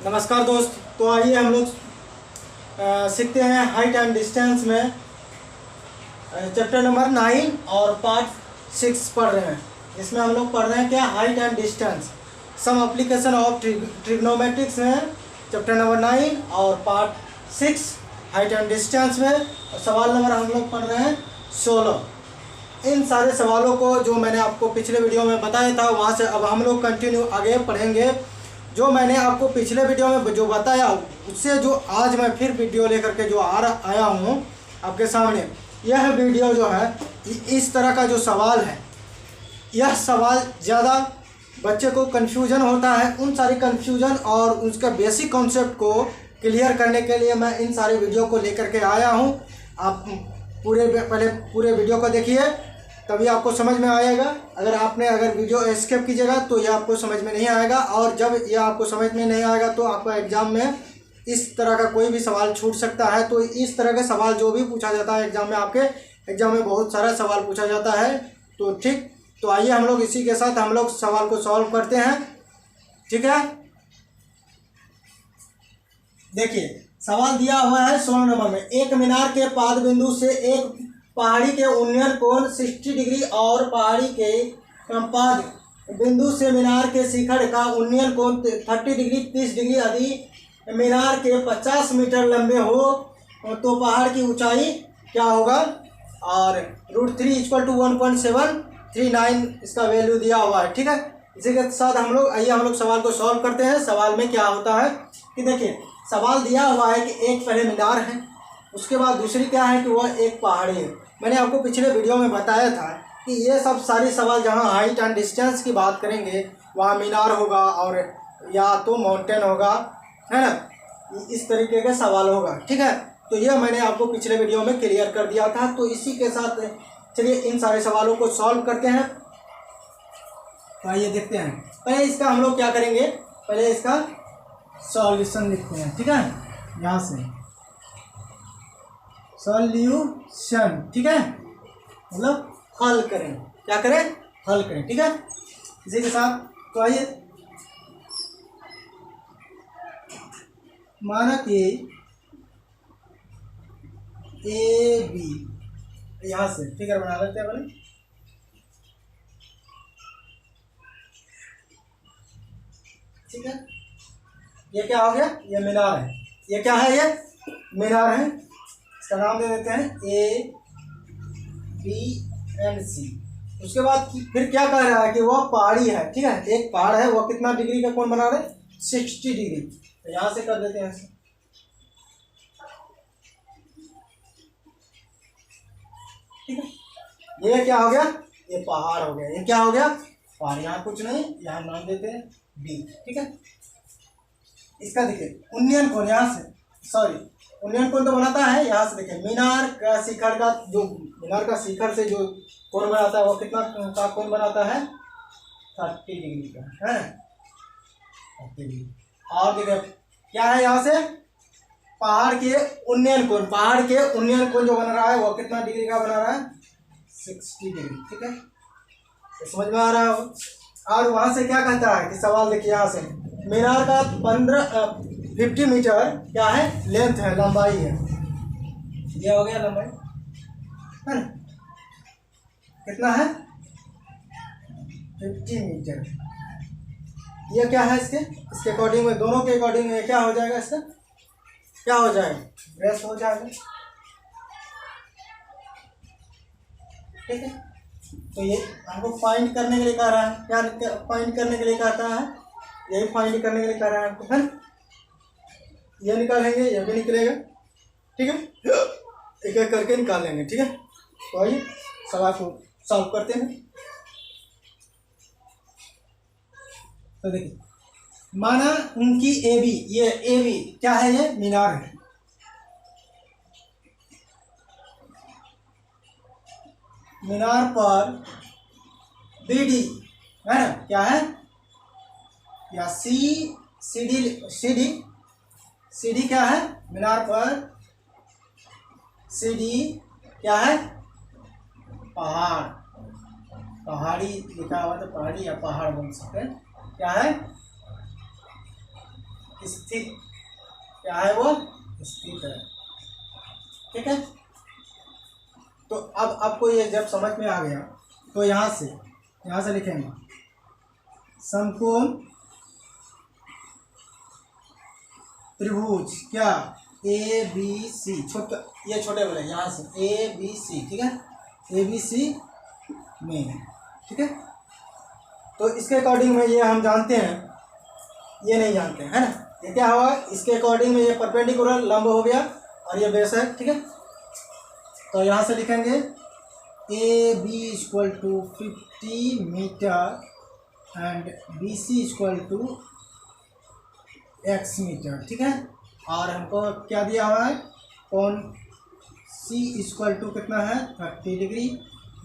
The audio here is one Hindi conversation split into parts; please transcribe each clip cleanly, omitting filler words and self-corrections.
नमस्कार दोस्त। तो आइए हम लोग सीखते हैं हाइट एंड डिस्टेंस में चैप्टर नंबर 9 और पार्ट 6 पढ़ रहे हैं। इसमें हम लोग पढ़ रहे हैं क्या, height and distance, some application of trigonometrics में चैप्टर नंबर 9 और पार्ट 6 हाइट एंड डिस्टेंस में। और सवाल नंबर हम लोग पढ़ रहे हैं 16। इन सारे सवालों को जो मैंने आपको पिछले वीडियो में बताया था वहाँ से अब हम लोग कंटिन्यू आगे पढ़ेंगे। जो मैंने आपको पिछले वीडियो में जो बताया उससे जो आज मैं फिर वीडियो लेकर के जो आया हूँ आपके सामने, यह वीडियो जो है इस तरह का जो सवाल है, यह सवाल ज़्यादा बच्चे को कन्फ्यूजन होता है। उन सारी कन्फ्यूजन और उसका बेसिक कॉन्सेप्ट को क्लियर करने के लिए मैं इन सारे वीडियो को लेकर के आया हूँ। आप पहले पूरे वीडियो को देखिए, तभी आपको समझ में आएगा। अगर वीडियो स्किप कीजिएगा तो यह आपको समझ में नहीं आएगा, और जब यह आपको समझ में नहीं आएगा तो आपका एग्ज़ाम में इस तरह का कोई भी सवाल छूट सकता है। तो इस तरह के सवाल जो भी पूछा जाता है एग्ज़ाम में, आपके एग्ज़ाम में बहुत सारा सवाल पूछा जाता है। तो ठीक, तो आइए हम लोग इसी के साथ हम लोग सवाल को सॉल्व करते हैं। ठीक है, देखिए सवाल दिया हुआ है 16 नंबर में। एक मीनार के पाद बिंदु से एक पहाड़ी के उन्नयन कोण 60 डिग्री और पहाड़ी के पाद बिंदु से मीनार के शिखर का उन्नयन कोण 30 डिग्री 30 डिग्री यदि मीनार के 50 मीटर लंबे हो तो पहाड़ की ऊंचाई क्या होगा। और √3 = 1.739 इसका वैल्यू दिया हुआ है। ठीक है, इसी के साथ आइए हम लोग सवाल को सॉल्व करते हैं। सवाल में क्या होता है कि देखिए, सवाल दिया हुआ है कि एक पहले मीनार है, उसके बाद दूसरी क्या है कि वह एक पहाड़ी है। मैंने आपको पिछले वीडियो में बताया था कि ये सब सारे सवाल जहाँ हाइट एंड डिस्टेंस की बात करेंगे वहाँ मीनार होगा और या तो माउंटेन होगा, है ना, इस तरीके का सवाल होगा। ठीक है, तो यह मैंने आपको पिछले वीडियो में क्लियर कर दिया था। तो इसी के साथ चलिए इन सारे सवालों को सॉल्व करते हैं। तो आइए देखते हैं। पहले इसका हम लोग क्या करेंगे, पहले इसका सॉल्यूशन लिखते हैं। ठीक है, यहाँ से सॉल्यूशन, ठीक है, मतलब हल करें, क्या करें, हल करें। ठीक है, इसी के साथ तो आइए, माना कि ए बी, यहाँ से फिगर बना लेते हैं पहले। ठीक है, ये क्या हो गया, ये मीनार है। ये क्या है, ये मीनार है। इसका नाम दे देते हैं ए बी एंड सी। उसके बाद फिर क्या कह रहा है कि वह पहाड़ी है। ठीक है, एक पहाड़ है, वह कितना डिग्री का कोण बना रहे, 60 डिग्री। तो यहाँ से कर देते हैं ऐसे। ठीक है, ये क्या हो गया, ये पहाड़ हो गया। ये क्या हो गया, पहाड़। यहाँ कुछ नहीं, यहाँ नाम देते हैं बी। ठीक है, इसका देखिए उन्नयन कोण, यहाँ से उन्नयन कोण तो बनाता है यहाँ से। देखिए मीनार का शिखर का जो मीनार का शिखर से जो कोण बनाता है वो कितना का कोण बनाता है, 30 डिग्री का, है 30 डिग्री। और देखिए क्या है, यहाँ से पहाड़ के उन्नयन कोण, पहाड़ के उन्नयन कोण जो बन रहा है वो कितना डिग्री का बना रहा है, 60 डिग्री। ठीक है, तो समझ में आ रहा हो। और वहां से क्या कहता है कि सवाल देखिए, यहाँ से मीनार का 50 मीटर क्या है, लेंथ है, लंबाई है। ये हो गया लंबाई, है ना, कितना है, 50 मीटर। ये क्या है, इसके अकॉर्डिंग में, दोनों के अकॉर्डिंग में क्या हो जाएगा, इसका क्या हो जाएगा, रेस हो जाएगा। ठीक है, तो ये हमको फाइंड करने के लिए कह रहा है, क्या फाइंड करने के लिए कहता है, यही फाइंड करने के लिए कह रहा है हमको, है। ये निकालेंगे, ये भी निकलेगा। ठीक है, एक एक करके निकालेंगे। ठीक है, तो आइए सवाल को सॉल्व करते हैं। तो देखिए, माना उनकी ए बी, ये ए बी क्या है, ये मीनार है। मीनार पर बी डी है ना, क्या है, या सी डी क्या है, मीनार पर सी डी क्या है, पहाड़, पहाड़ी लिखा हुआ तो पहाड़ी या पहाड़ बोल सकते हैं। क्या है, स्थित, क्या है वो, स्थित है। ठीक है, तो अब आपको ये जब समझ में आ गया तो यहाँ से लिखेंगे समकोण त्रिभुज क्या, ए बी सी, ये छोटे बोले यहाँ से ए बी सी, ठीक है, ए बी सी में, ठीक है। तो इसके अकॉर्डिंग में ये हम जानते हैं, ये नहीं जानते हैं, है ना। ये क्या हुआ, इसके अकॉर्डिंग में ये परपेंडिकुलर लंब हो गया और ये बेस है, ठीक है। तो यहाँ से लिखेंगे A B equal to 50 metre and B C equal to x metre, ठीक है। और हमको क्या दिया हुआ है, कोण C इक्वल टू कितना है, 30 डिग्री।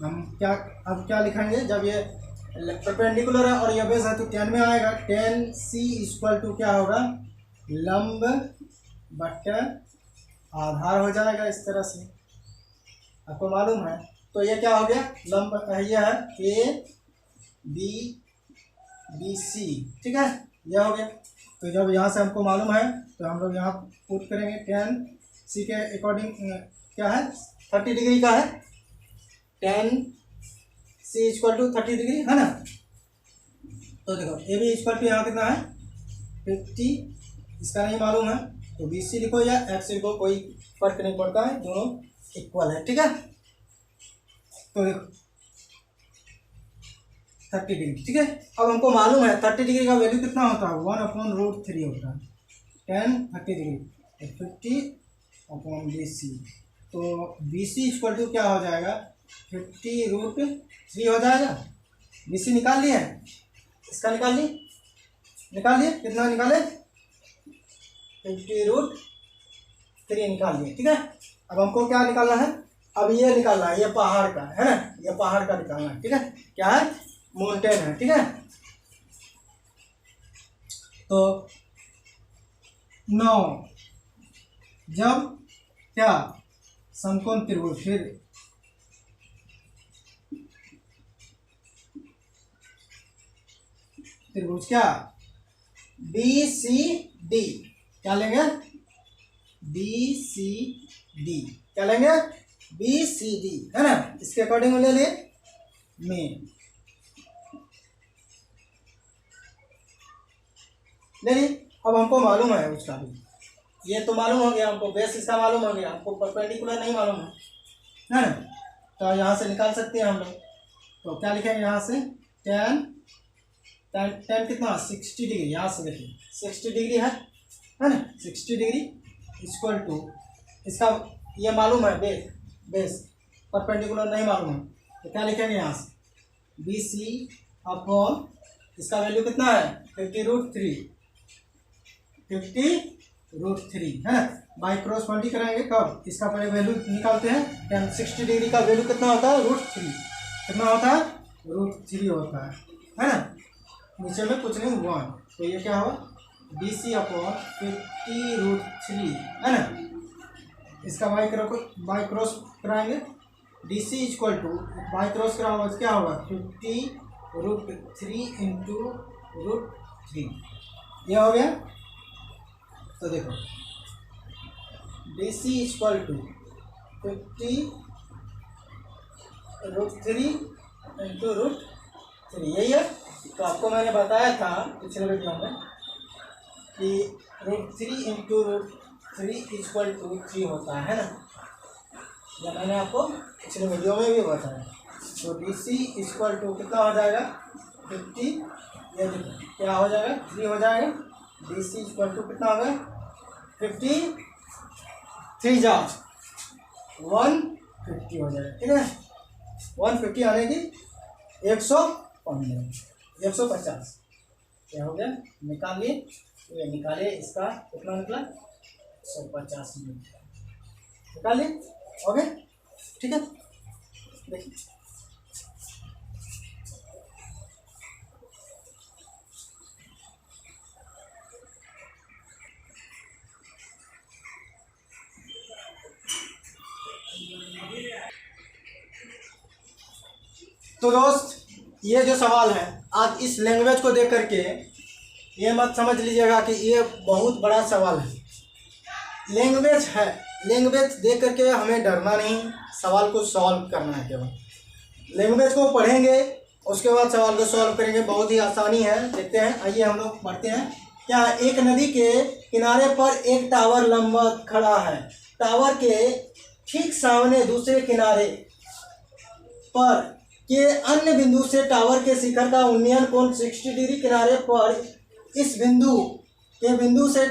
हम क्या अब क्या लिखेंगे, जब ये परपेंडिकुलर है और ये बेस है तो tan में आएगा, tan C इक्वल टू क्या होगा, लंब बट्टा आधार हो जाएगा, इस तरह से आपको मालूम है। तो ये क्या हो गया, लंब ये है ए बी सी, ठीक है, यह हो गया। तो जब यहाँ से हमको मालूम है तो हम लोग यहाँ पुट करेंगे, tan C के अकॉर्डिंग क्या है, 30 डिग्री का है, tan C equal to 30 degree, है ना। तो देखो ए बी इक्वल टू यहाँ कितना है 50, इसका नहीं मालूम है तो बी सी लिखो या एक्स लिखो, कोई फर्क नहीं पड़ता है, दोनों इक्वल है, ठीक है। तो देखो 30 डिग्री, ठीक है। अब हमको मालूम है 30 डिग्री का वैल्यू कितना होता है, 1/√3 होता है, tan 30 डिग्री 50 बी सी। तो बी सी इक्वल टू क्या हो जाएगा, 50√3 हो जाएगा। बी सी निकाल लिए, इसका निकाल लिए कितना निकाले, 50√3 निकाल लिए, ठीक है। अब हमको क्या निकालना है, अब ये निकालना है, ये पहाड़ का है ना, ये पहाड़ का निकालना है, ठीक है, क्या है, माउंटेन है, ठीक है। तो 9 जब क्या समकोण त्रिभुज, फिर त्रिभुज क्या बी सी डी, क्या लेंगे, बी सी डी, क्या लेंगे, बी सी डी, है ना। इसके अकॉर्डिंग ले लिए में नहीं, अब हमको मालूम है उसका भी, ये तो मालूम हो गया हमको, बेस इसका मालूम हो गया, हमको परपेंडिकुलर नहीं मालूम है ना। तो यहाँ से निकाल सकते हैं हम लोग। तो क्या लिखेंगे यहाँ से, tan कितना 60 डिग्री, यहाँ से देखिए 60 डिग्री है ना, 60 डिग्री इक्वल टू, इसका ये मालूम है बेस परपेंडिकुलर नहीं मालूम है, तो क्या लिखेंगे यहाँ से बी सी अपॉन, इसका वैल्यू कितना है 50√3 है ना, बाई क्रॉस मल्टी कराएंगे कब, इसका पहले वैल्यू निकालते हैं, tan 60 डिग्री का वैल्यू कितना होता है, √3, कितना होता है, √3 होता है ना, नीचे में कुछ नहीं 1, तो ये क्या होगा बी सी अपॉन 50√3 है ना। इसका बाई क्रॉस कराएंगे, D C equal to by cross कराओगे क्या होगा 50√3 इंटू √3, यह हो गया। तो देखो D C equal to 50√3 into √3, यही है। तो आपको मैंने बताया था पिछले वीडियो में कि √3 इंटू √3 इक्वल टू 3 होता है ना, या मैंने आपको पिछले वीडियो में भी बताया। तो डी सी इक्वल टू कितना हो जाएगा 50, ये देखो क्या हो जाएगा 3 हो जाएगा, डी सी इक्वल टू कितना होगा 50, 3 जा 150 हो जाएगा, ठीक है। 150 आने की 150 क्या हो गया, निकाल लिए, ये निकाले, इसका कितना निकला 150 निकाल लिए, ओके, ठीक है। देखिए तो दोस्त, ये जो सवाल है, आप इस लैंग्वेज को देख करके ये मत समझ लीजिएगा कि ये बहुत बड़ा सवाल है। लैंग्वेज है, लैंग्वेज देख करके हमें डरना नहीं, सवाल को सॉल्व करना है। केवल लैंग्वेज को पढ़ेंगे उसके बाद सवाल को सॉल्व करेंगे, बहुत ही आसानी है। देखते हैं, आइए हम लोग पढ़ते हैं। क्या एक नदी के किनारे पर एक टावर लंबा खड़ा है। टावर के ठीक सामने दूसरे किनारे पर के अन्य बिंदु से टावर के शिखर का उन्नयन कोण 60 डिग्री। किनारे पर इस बिंदु से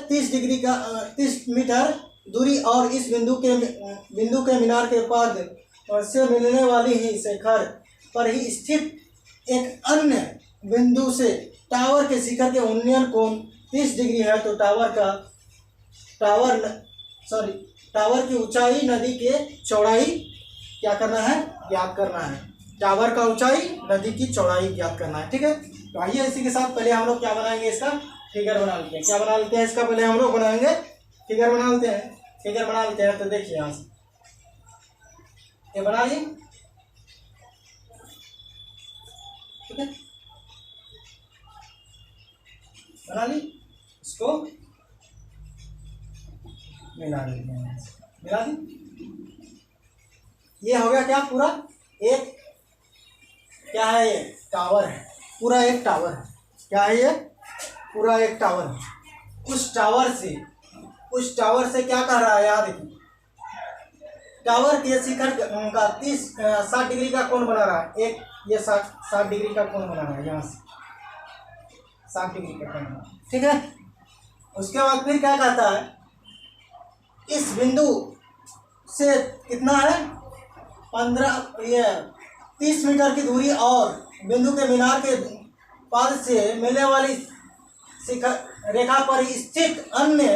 30 डिग्री का 30 मीटर दूरी और इस बिंदु के मीनार के पद से मिलने वाली ही शिखर पर ही स्थित एक अन्य बिंदु से टावर के शिखर के उन्नयन कोण 30 डिग्री है। तो टावर की ऊंचाई नदी के चौड़ाई क्या करना है, ज्ञात करना है। टावर का ऊंचाई नदी की चौड़ाई ज्ञात करना है। ठीक है, तो आइए इसी के साथ पहले हम लोग क्या बनाएंगे, इसका फिगर बना लेते हैं। क्या बना लेते हैं इसका, पहले हम लोग बनाएंगे फिगर बना लेते हैं। फिगर बना लेते हैं, तो देखिए यहाँ से ये बना ली। ठीक है, बना ली, इसको मिला लेते हैं, मिला दी। ये हो गया क्या, पूरा एक क्या है, ये टावर है, पूरा एक टावर है। क्या है ये, पूरा एक टावर है। उस टावर से क्या कर रहा है, याद देखिए, टावर के शिखर का 60 डिग्री का कोण बना रहा है। एक ये 60 डिग्री का कोण बना रहा है, यहाँ से 60 डिग्री का कोण बना। ठीक है, उसके बाद फिर क्या कहता है, इस बिंदु से कितना है 30 मीटर की दूरी और बिंदु के मीनार के पाद से मिलने वाली शिखर रेखा पर स्थित अन्य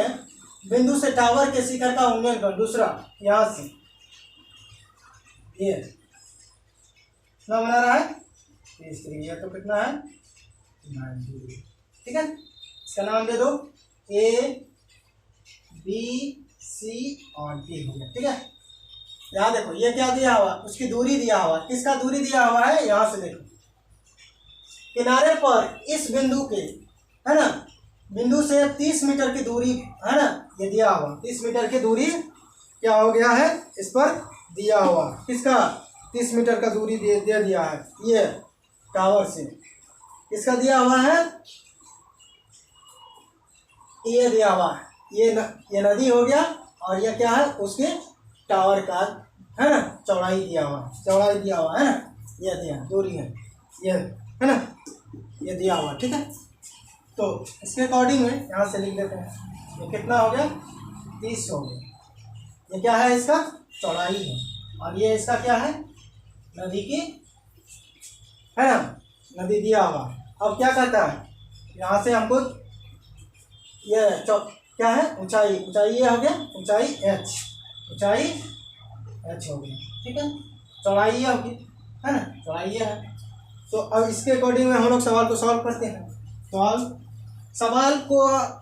बिंदु से टावर के शिखर का उन्नयन कर। दूसरा यहाँ से ये कितना बना रहा है, 30 डिग्री। ये तो कितना है, 90 डिग्री। ठीक है, इसका नाम दे दो ए बी सी और डी हो गया। ठीक है, यहाँ देखो ये क्या दिया हुआ, उसकी दूरी दिया हुआ। किसका दूरी दिया हुआ है, यहाँ से देखो, किनारे पर इस बिंदु के, है ना, बिंदु से 30 मीटर की दूरी, है ना, ये दिया हुआ 30 मीटर की दूरी क्या हो गया है, इस पर दिया हुआ। किसका, 30 मीटर का दूरी दे दिया है ये टावर से। किसका दिया हुआ है, ये दिया हुआ है, ये नदी हो गया, और ये क्या है, उसके टावर का, है ना, चौड़ाई दिया हुआ है ना, ये दिया दूरी है, ये है ना, ये दिया हुआ। ठीक है, तो इसके अकॉर्डिंग में यहाँ से लिख देते हैं, ये कितना हो गया, 30 हो गया। ये क्या है, इसका चौड़ाई है, और ये इसका क्या है, नदी की, है ना, नदी दिया हुआ। अब क्या कहता है, यहाँ से हमको ये क्या है, ऊंचाई ये हो गया, ऊंचाई h हो गई। ठीक है, चौड़ाई ये होगी, है ना, चौड़ाई ये है। तो अब इसके अकॉर्डिंग में हम लोग सवाल को सॉल्व करते हैं। तो सवाल को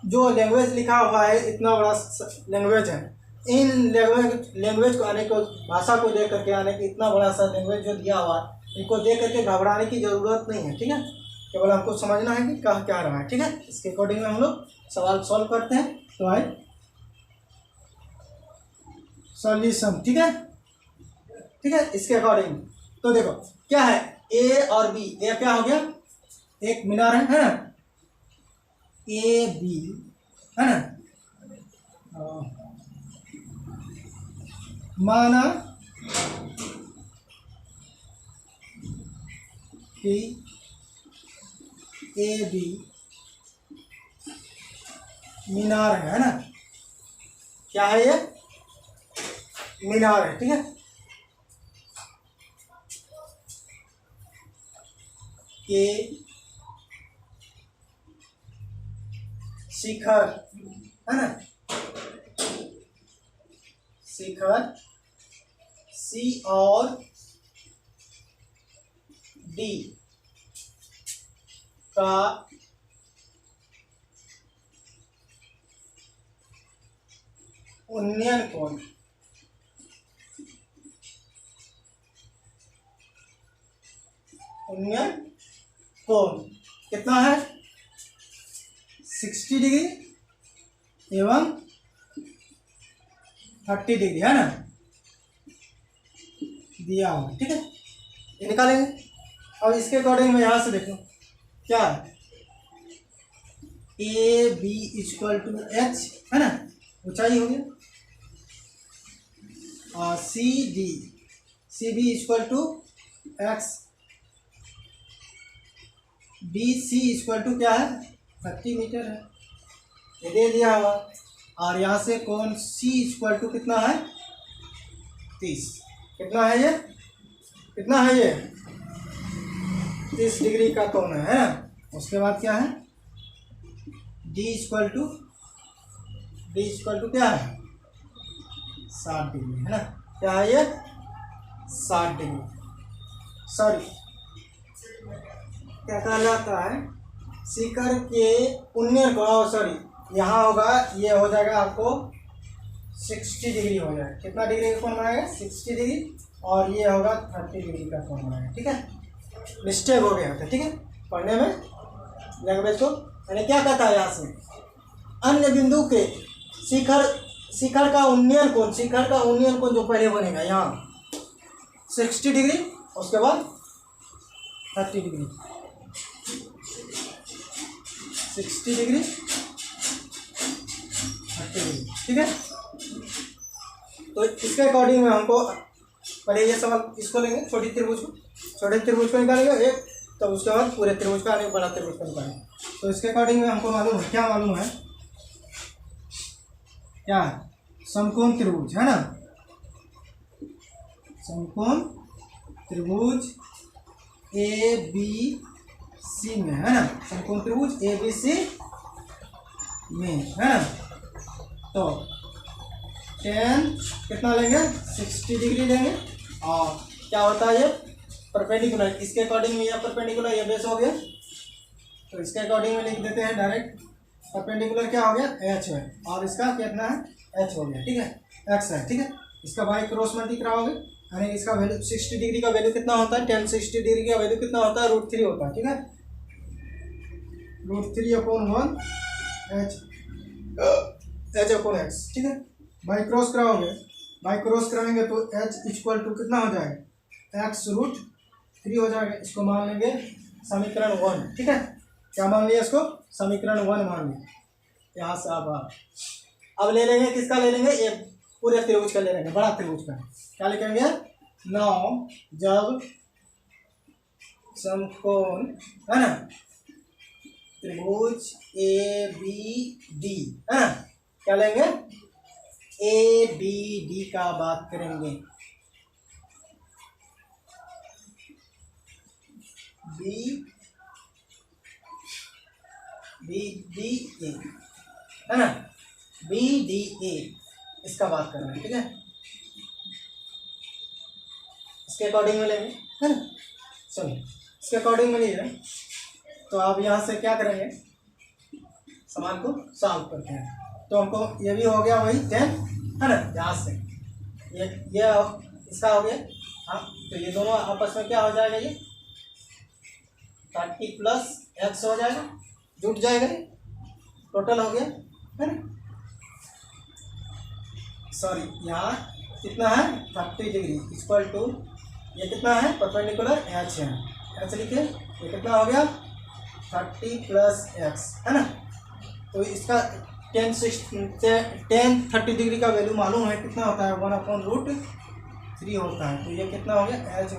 जो लैंग्वेज लिखा हुआ है, इतना बड़ा लैंग्वेज है, इन लैंग्वेज को आने को, भाषा को देख करके आने की, इतना बड़ा सा लैंग्वेज जो दिया हुआ है, इनको देख करके घबराने की ज़रूरत नहीं है। ठीक है, केवल हमको समझना है कि कहाँ क्या रहा है। ठीक है, इसके अकॉर्डिंग में हम लोग सवाल सॉल्व करते हैं। तो आए सॉल्यूशन। ठीक है, इसके अकॉर्डिंग तो देखो क्या है, ए और बी, ये क्या हो गया, एक मीनार है ना, ए बी, है ना, माना कि ए बी मीनार है ना, क्या है ये, मीनार है। ठीक है, के शिखर, है ना, शिखर सी और डी का उन्नयन कोण कितना है 60 डिग्री एवं 30 डिग्री है ना, दिया होगा। ठीक है, ये निकालेंगे। और इसके अकॉर्डिंग मैं यहाँ से देखूँ क्या है, A B equal to H है ना, ऊंचाई हो गया, और C B equal to X, B C equal to क्या है 30 मीटर है, ये दे दिया हुआ। और यहाँ से कौन सी इक्वल टू कितना है 30, कितना है ये, कितना है ये 30 डिग्री का कोण है ना। उसके बाद क्या है डी इक्वल टू क्या है 60 डिग्री है ना, क्या है ये 60 डिग्री, सॉरी क्या कहलाता है शिखर के उन्नयन को, सॉरी यहाँ होगा, ये हो जाएगा आपको 60 डिग्री हो जाएगा, कितना डिग्री का कोण बनाएगा 60 डिग्री, और ये होगा 30 डिग्री का कोण बनाएगा। ठीक है, मिस्टेक हो गया था। ठीक है, पढ़ने में लैंग्वेज को मैंने क्या कहता है यहाँ से, अन्य बिंदु के शिखर का उन्नयन कोण जो पहले बनेगा यहाँ 60 डिग्री, उसके बाद 30 डिग्री, 60 डिग्री 30 डिग्री। ठीक है, तो इसके अकॉर्डिंग में हमको पहले ये सवाल इसको लेंगे, छोटे त्रिभुज को निकालेंगे एक, तो उसके बाद पूरे त्रिभुज का आने बड़ा त्रिभुज को निकालेंगे। तो इसके अकॉर्डिंग में हमको मालूम है, क्या मालूम है, क्या है समकोण त्रिभुज है ना, समकोण त्रिभुज ए बी सी में है ना, समकोण त्रिभुज ए बी सी में है ना। तो tan कितना लेंगे 60 डिग्री लेंगे, और क्या होता है ये परपेंडिकुलर, इसके अकॉर्डिंग में यह परपेंडिकुलर ये बेस हो गया, तो इसके अकॉर्डिंग में लिख देते हैं डायरेक्ट, परपेंडिकुलर क्या हो गया h है, और इसका कितना है h हो गया। ठीक है, x है। ठीक है, इसका बाई क्रॉस मल्टी कराओगे, यानी इसका वैल्यू 60 डिग्री का वैल्यू कितना होता है, tan 60 डिग्री का वैल्यू कितना होता है √3 होता है। ठीक है, √3/1 h/x। ठीक है, बाई क्रॉस कराओगे, बाई क्रॉस कराएंगे तो h इक्वल टू कितना हो जाएगा x√3 हो जाएगा। इसको मान लेंगे समीकरण 1। ठीक है, क्या मान लिया इसको, समीकरण 1 मान लिया। यहाँ से अब ले लेंगे, किसका ले लेंगे, ये पूरे त्रिभुज का ले लेंगे, बड़ा त्रिभुज का। क्या लिखेंगे, नौ जब समकोण है ना त्रिभुज ए बी डी है ना, क्या लेंगे ए बी डी का बात करेंगे, बी डी ए है ना, बी डी ए इसका बात कर रहे हैं। ठीक है, इसके अकॉर्डिंग में लेंगे है ना, चलिए इसके अकॉर्डिंग में लीजिए। तो आप यहाँ से क्या करेंगे, समान को सॉल्व करते हैं, तो हमको ये भी हो गया वही 10 है ना, यहाँ से ये इसका हो गया। हाँ, तो ये दोनों आपस में क्या हो जाएगा, ये 30 प्लस x हो जाएगा, जुट जाएगा, ये टोटल हो गया है ना। सॉरी, यहाँ कितना है 30 डिग्री इक्वल टू ये कितना है परपेंडिकुलर h है, h लिखे, ये कितना हो गया 30 प्लस x है ना। तो इसका tan 30 डिग्री का वैल्यू मालूम है, कितना होता है 1/√3 होता है। तो ये कितना हो गया h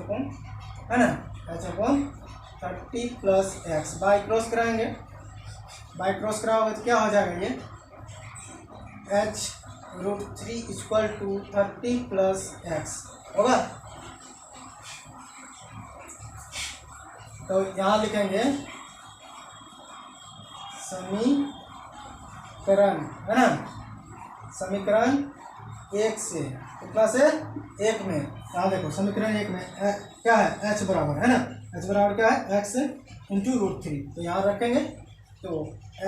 है ना, h/30 plus x, by cross कराएंगे, बाई क्रॉस कराओगे तो क्या हो जाएगा, ये h√3 equal to 30 plus x होगा। तो यहाँ लिखेंगे समीकरण है ना, समीकरण 1 से कितना से 1 में, यहाँ देखो समीकरण 1 में क्या है h बराबर है ना, h बराबर क्या है x इंटू √3। तो यहाँ रखेंगे, तो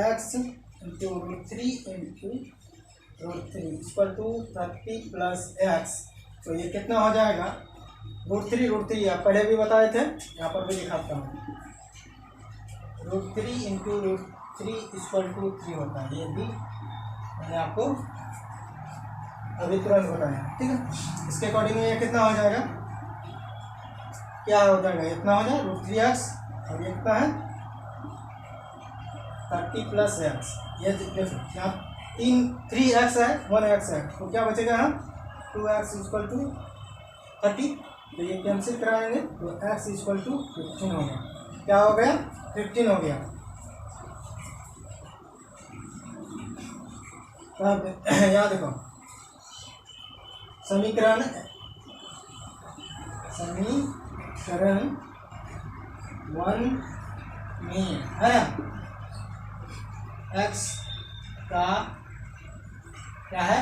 x into √3 equal to 30 plus x। तो ये कितना हो जाएगा √3 आप पहले भी बताए थे, यहाँ पर भी दिखाता हूँ, √3 इंटू √3 इक्वल टू 3 होता है। ये भी मैंने आपको अभी तुरंत बताया, ठीक है। इसके अकॉर्डिंग ये कितना हो जाएगा, क्या हो जाएगा, इतना हो जाएगा √3x और ये कितना है 30 प्लस x। ये देखो यहाँ 3x है 1x है, तो क्या बचेगा हम 2x इक्वल टू 30, तो ये कैंसिल कराएंगे तो x इक्वल टू 15 हो गया। क्या हो गया 15 हो गया। तब यहाँ देखो समीकरण 1 में है x का क्या है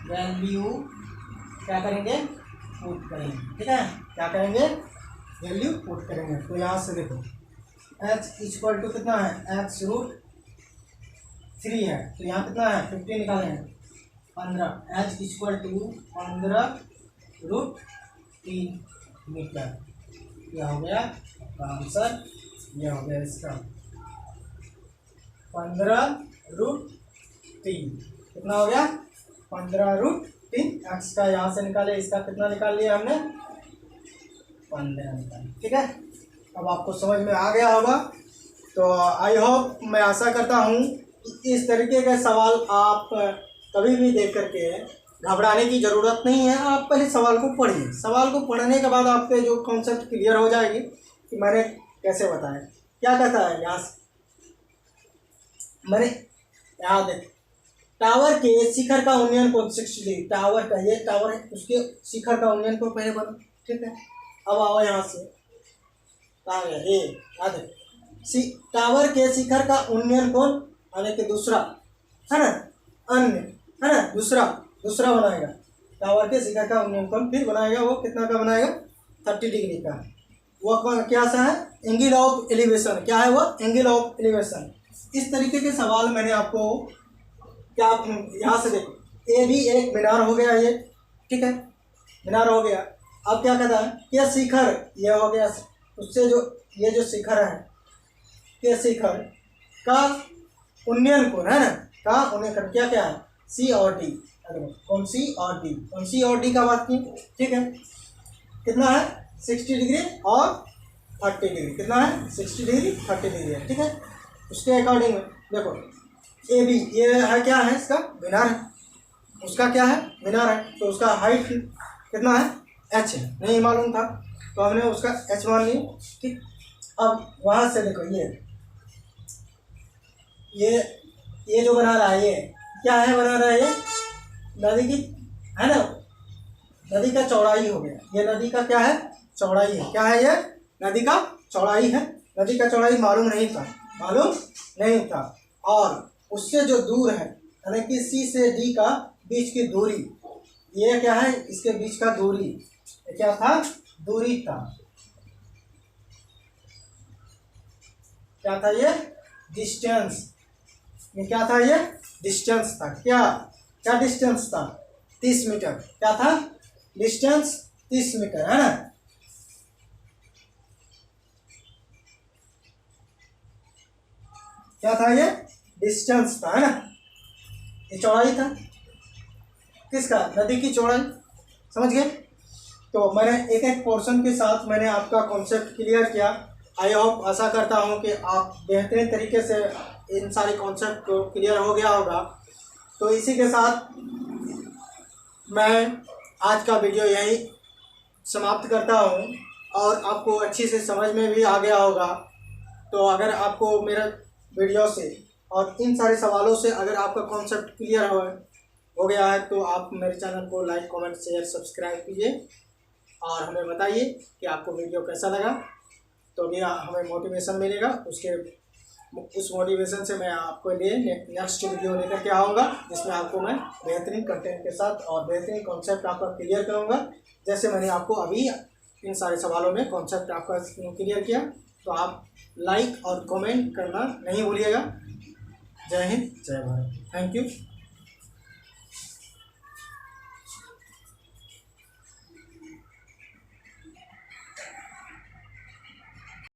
वैल्यू, क्या करेंगे पुट करेंगे, ठीक है। क्या करेंगे वैल्यू पुट करेंगे। तो यहाँ से देखो h इक्वल टू कितना है x √3 है, तो यहाँ कितना है 15 निकालेंगे 15, h इक्वल टू 15 √3 मीटर। क्या हो गया आंसर, यह हो गया इसका 15 √3। कितना हो गया 15 √3। x का यहाँ से निकाले, इसका कितना निकाल लिया हमने 15 निकाले, ठीक है। अब आपको समझ में आ गया होगा। तो आई होप, मैं आशा करता हूँ इस तरीके के सवाल आप कभी भी देख करके घबराने की ज़रूरत नहीं है। आप पहले सवाल को पढ़िए, सवाल को पढ़ने के बाद आपके जो कॉन्सेप्ट क्लियर हो जाएगी कि मैंने कैसे बताया। क्या कहता है यहाँ से, मैंने यहाँ देख टावर के शिखर का उन्नयन कोण 60 डिग्री, टावर का ये टावर है उसके शिखर का उन्नयन कोण पहले बनो, ठीक है। अब आओ यहाँ से ये याद है टावर के शिखर का उन्नयन कोण यानी कि दूसरा है ना, अन्य है ना, दूसरा बनाएगा टावर के शिखर का उन्नयन कोण, फिर बनाएगा वो कितना का बनाएगा 30 डिग्री का। वो क्या सा है एंगल ऑफ एलिवेशन, क्या है वो एंगल ऑफ एलिवेशन। इस तरीके के सवाल मैंने आपको क्या यहाँ से देखो ये भी एक मीनार हो गया ये, ठीक है मीनार हो गया। अब क्या कहता है ये शिखर ये हो गया, उससे जो ये जो शिखर है ये शिखर का उन्नयन कोण है ना, का उन्नयन कोण क्या क्या है C और D, कौन सी और D, कौन सी और D का बात की, ठीक है। कितना है 60 डिग्री और 30 डिग्री, कितना है 60 डिग्री 30 डिग्री है, ठीक है। उसके अकॉर्डिंग देखो ए बी ये है क्या है इसका मीनार है, उसका क्या है मीनार है, तो उसका हाइट कितना है h है, नहीं मालूम था तो हमने उसका h मान लिया, ठीक। अब वहाँ से देखो ये जो बना रहा है ये क्या है, बना रहा है ये नदी की है ना, नदी का चौड़ाई हो गया, ये नदी का क्या है चौड़ाई है, क्या है ये नदी का चौड़ाई है। नदी का चौड़ाई मालूम नहीं था और उससे जो दूर है यानी कि C से D का बीच की दूरी, ये क्या है इसके बीच का दूरी, ये क्या था दूरी था, क्या था ये डिस्टेंस, ये क्या था ये डिस्टेंस था, क्या डिस्टेंस था 30 मीटर, क्या था डिस्टेंस 30 मीटर है ना। क्या था ये डिस्टेंस था है ना, ये चौड़ाई था किसका नदी की चौड़ाई, समझ गए। तो मैंने एक एक पोर्शन के साथ मैंने आपका कॉन्सेप्ट क्लियर किया। आई होप आशा करता हूँ कि आप बेहतरीन तरीके से इन सारे कॉन्सेप्ट को क्लियर हो गया होगा। तो इसी के साथ मैं आज का वीडियो यहीं समाप्त करता हूँ और आपको अच्छी से समझ में भी आ गया होगा। तो अगर आपको मेरा वीडियो से और इन सारे सवालों से अगर आपका कॉन्सेप्ट क्लियर हो गया है तो आप मेरे चैनल को लाइक कमेंट शेयर सब्सक्राइब कीजिए और हमें बताइए कि आपको वीडियो कैसा लगा। तो भी हमें मोटिवेशन मिलेगा, उस मोटिवेशन से मैं आपको लिए नेक्स्ट वीडियो लेकर के आऊँगा जिसमें आपको मैं बेहतरीन कंटेंट के साथ और बेहतरीन कॉन्सेप्ट आपका क्लियर करूँगा। जैसे मैंने आपको अभी इन सारे सवालों में कॉन्सेप्ट आपका क्लियर किया। तो आप लाइक और कमेंट करना नहीं भूलिएगा। जय हिंद जय भारत, थैंक यू।